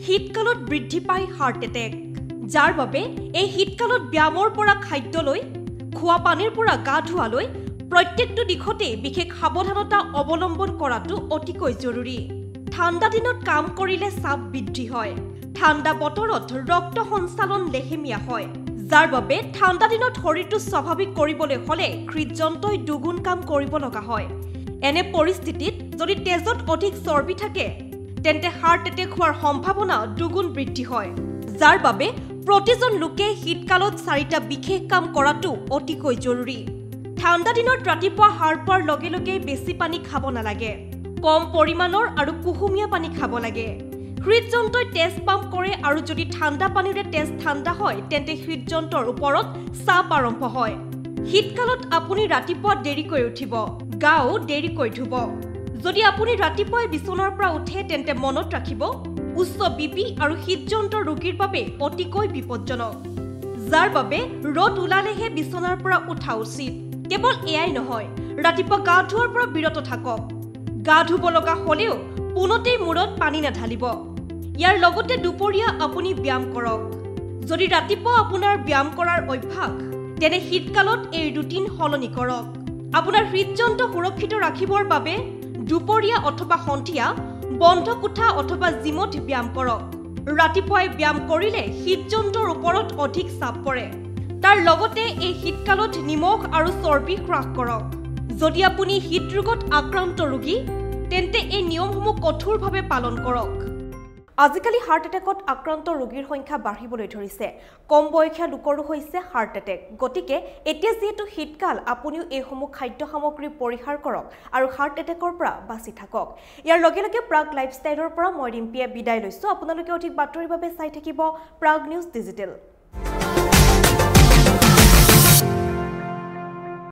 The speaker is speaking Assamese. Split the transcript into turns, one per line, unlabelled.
শীতকালত বৃদ্ধি পায় হাৰ্ট এটেক যাৰ বাবে এই শীতকালত ব্যায়ামৰ পৰা খাদ্যলৈ খোৱা পানীৰ পৰা গা ধোৱালৈ প্ৰত্যেকটো দিশতে বিশেষ সাৱধানতা অৱলম্বন কৰাটো অতিকৈ জৰুৰী ঠাণ্ডা দিনত কাম কৰিলে চাপ বৃদ্ধি হয় ঠাণ্ডা বতৰত ৰক্ত সঞ্চালন লেহেমীয়া হয় যাৰ বাবে ঠাণ্ডা দিনত শৰীৰটো স্বাভাৱিক কৰিবলৈ হলে হৃদযন্ত্ৰই দুগুণ কাম কৰিব লগা হয় এনে পৰিস্থিতিত যদি তেজত অধিক চৰ্বি থাকে তেন্তে হাৰ্ট এটেক হোৱাৰ সম্ভাৱনা দুগুণ বৃদ্ধি হয় যাৰ বাবে প্ৰতিজন লোকে শীতকালত চাৰিটা বিশেষ কাম কৰাটো অতিকৈ জৰুৰী ঠাণ্ডা দিনত ৰাতিপুৱা সাৰ পোৱাৰ লগে লগে বেছি পানী খাব নালাগে কম পৰিমাণৰ আৰু কুহুমীয়া পানী খাব লাগে হৃদযন্ত্ৰই তেজ পাম্প কৰে আৰু যদি ঠাণ্ডা পানীৰে তেজ ঠাণ্ডা হয় তেন্তে হৃদযন্ত্ৰৰ ওপৰত চাপ আৰম্ভ হয় শীতকালত আপুনি ৰাতিপুৱা দেৰিকৈ উঠিব গাও দেৰিকৈ ধুব যদি আপুনি ৰাতিপুৱাই বিছনাৰ পৰা উঠে তেন্তে মনত ৰাখিব উচ্চ বিপি আৰু হৃদযন্ত্ৰৰ ৰোগীৰ বাবে অতিকৈ বিপজ্জনক যাৰ বাবে ৰ'দ ওলালেহে বিছনাৰ পৰা উঠা উচিত কেৱল এয়াই নহয় ৰাতিপুৱা গা ধোৱাৰ পৰা বিৰত থাকক গা ধুব লগা হলেও পুনতেই মূৰত পানী নাঢালিব ইয়াৰ লগতে দুপৰীয়া আপুনি ব্যায়াম কৰক যদি ৰাতিপুৱা আপোনাৰ ব্যায়াম কৰাৰ অভ্যাস তেনে শীতকালত এই ৰুটিন সলনি কৰক আপোনাৰ হৃদযন্ত্ৰ সুৰক্ষিত ৰাখিবৰ বাবে দুপৰীয়া অথবা সন্ধিয়া বন্ধ কোঠা অথবা জিমত ব্যায়াম কৰক ৰাতিপুৱাই ব্যায়াম কৰিলে হৃদযন্ত্ৰৰ ওপৰত অধিক চাপ পৰে তাৰ লগতে এই শীতকালত নিমখ আৰু চৰ্বি হ্ৰাস কৰক যদি আপুনি হৃদৰোগত আক্ৰান্ত ৰোগী তেন্তে এই নিয়মসমূহ কঠোৰভাৱে পালন কৰক আজিকালি হাৰ্ট এটেকত আক্ৰান্ত ৰোগীৰ সংখ্যা বাঢ়িবলৈ ধৰিছে কম বয়সীয়া লোকৰো হৈছে হাৰ্ট এটেক গতিকে এতিয়া যেহেতু শীতকাল আপুনিও এইসমূহ খাদ্য সামগ্ৰী পৰিহাৰ কৰক আৰু হাৰ্ট এটেকৰ পৰা বাচি থাকক ইয়াৰ লগে লগে প্ৰাগ লাইফষ্টাইলৰ পৰা মই ৰিম্পিয়ে বিদায় লৈছো আপোনালোকে অধিক বাতৰিৰ বাবে চাই থাকিব প্ৰাগ নিউজ ডিজিটেল